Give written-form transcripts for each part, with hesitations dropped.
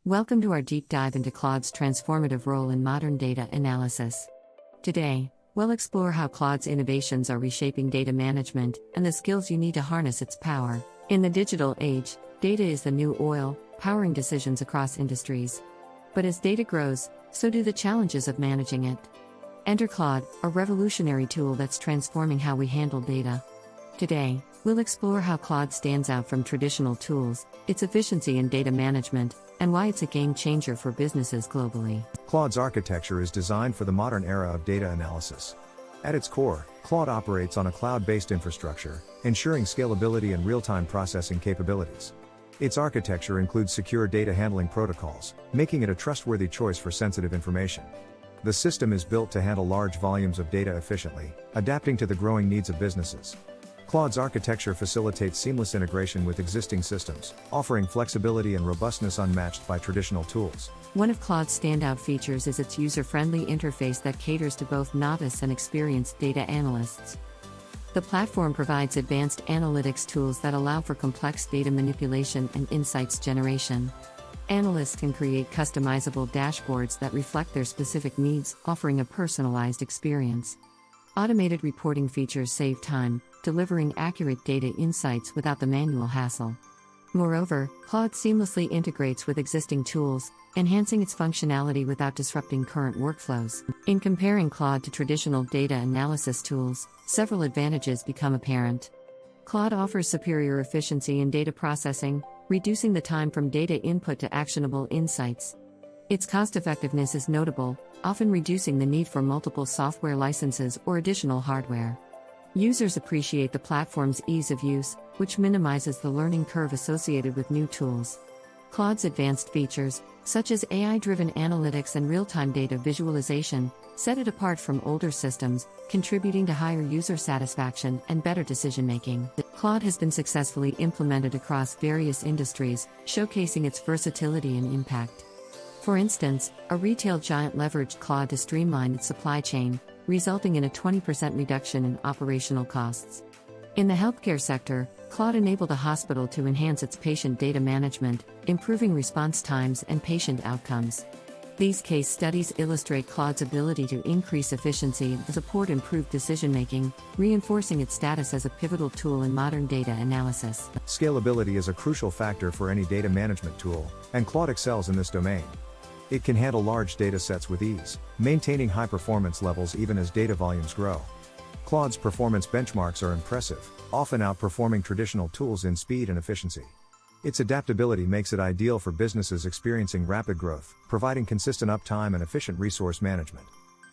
Welcome to our deep dive into Claude's transformative role in modern data analysis. Today, we'll explore how Claude's innovations are reshaping data management and the skills you need to harness its power. In the digital age, data is the new oil, powering decisions across industries. But as data grows, so do the challenges of managing it. Enter Claude, a revolutionary tool that's transforming how we handle data. Today, we'll explore how Claude stands out from traditional tools, its efficiency in data management, and why it's a game changer for businesses globally. Claude's architecture is designed for the modern era of data analysis. At its core, Claude operates on a cloud-based infrastructure, ensuring scalability and real-time processing capabilities. Its architecture includes secure data handling protocols, making it a trustworthy choice for sensitive information. The system is built to handle large volumes of data efficiently, adapting to the growing needs of businesses. Claude's architecture facilitates seamless integration with existing systems, offering flexibility and robustness unmatched by traditional tools. One of Claude's standout features is its user-friendly interface that caters to both novice and experienced data analysts. The platform provides advanced analytics tools that allow for complex data manipulation and insights generation. Analysts can create customizable dashboards that reflect their specific needs, offering a personalized experience. Automated reporting features save time, delivering accurate data insights without the manual hassle. Moreover, Claude seamlessly integrates with existing tools, enhancing its functionality without disrupting current workflows. In comparing Claude to traditional data analysis tools, several advantages become apparent. Claude offers superior efficiency in data processing, reducing the time from data input to actionable insights. Its cost-effectiveness is notable, often reducing the need for multiple software licenses or additional hardware. Users appreciate the platform's ease of use, which minimizes the learning curve associated with new tools. Claude's advanced features, such as AI-driven analytics and real-time data visualization, set it apart from older systems, contributing to higher user satisfaction and better decision-making. Claude has been successfully implemented across various industries, showcasing its versatility and impact. For instance, a retail giant leveraged Claude to streamline its supply chain, resulting in a 20% reduction in operational costs. In the healthcare sector, Claude enabled a hospital to enhance its patient data management, improving response times and patient outcomes. These case studies illustrate Claude's ability to increase efficiency and support improved decision-making, reinforcing its status as a pivotal tool in modern data analysis. Scalability is a crucial factor for any data management tool, and Claude excels in this domain. It can handle large datasets with ease, maintaining high performance levels even as data volumes grow. Claude's performance benchmarks are impressive, often outperforming traditional tools in speed and efficiency. Its adaptability makes it ideal for businesses experiencing rapid growth, providing consistent uptime and efficient resource management.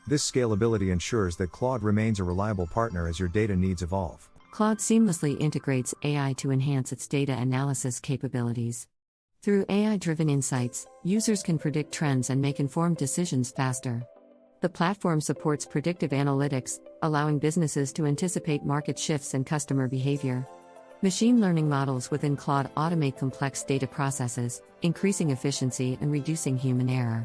This scalability ensures that Claude remains a reliable partner as your data needs evolve. Claude seamlessly integrates AI to enhance its data analysis capabilities. Through AI-driven insights, users can predict trends and make informed decisions faster. The platform supports predictive analytics, allowing businesses to anticipate market shifts and customer behavior. Machine learning models within Claude automate complex data processes, increasing efficiency and reducing human error.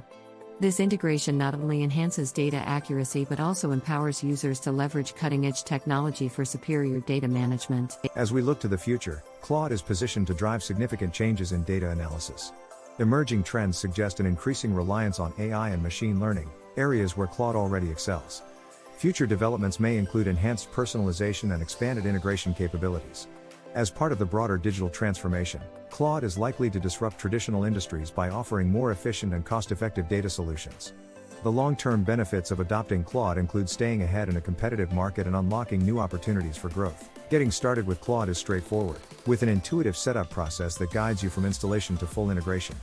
This integration not only enhances data accuracy but also empowers users to leverage cutting-edge technology for superior data management. As we look to the future, Claude is positioned to drive significant changes in data analysis. Emerging trends suggest an increasing reliance on AI and machine learning, areas where Claude already excels. Future developments may include enhanced personalization and expanded integration capabilities. As part of the broader digital transformation, Claude is likely to disrupt traditional industries by offering more efficient and cost-effective data solutions. The long-term benefits of adopting Claude include staying ahead in a competitive market and unlocking new opportunities for growth. Getting started with Claude is straightforward, with an intuitive setup process that guides you from installation to full integration.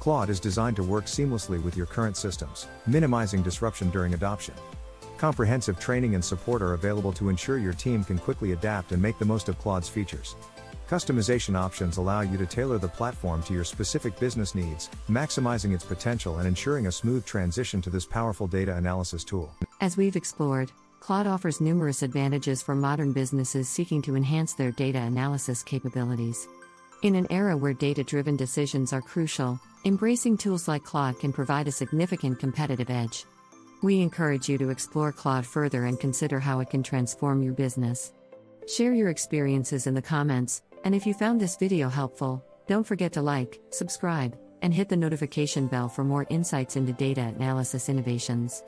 Claude is designed to work seamlessly with your current systems, minimizing disruption during adoption. Comprehensive training and support are available to ensure your team can quickly adapt and make the most of Claude's features. Customization options allow you to tailor the platform to your specific business needs, maximizing its potential and ensuring a smooth transition to this powerful data analysis tool. As we've explored, Claude offers numerous advantages for modern businesses seeking to enhance their data analysis capabilities. In an era where data-driven decisions are crucial, embracing tools like Claude can provide a significant competitive edge. We encourage you to explore Claude further and consider how it can transform your business. Share your experiences in the comments, and if you found this video helpful, don't forget to like, subscribe, and hit the notification bell for more insights into data analysis innovations.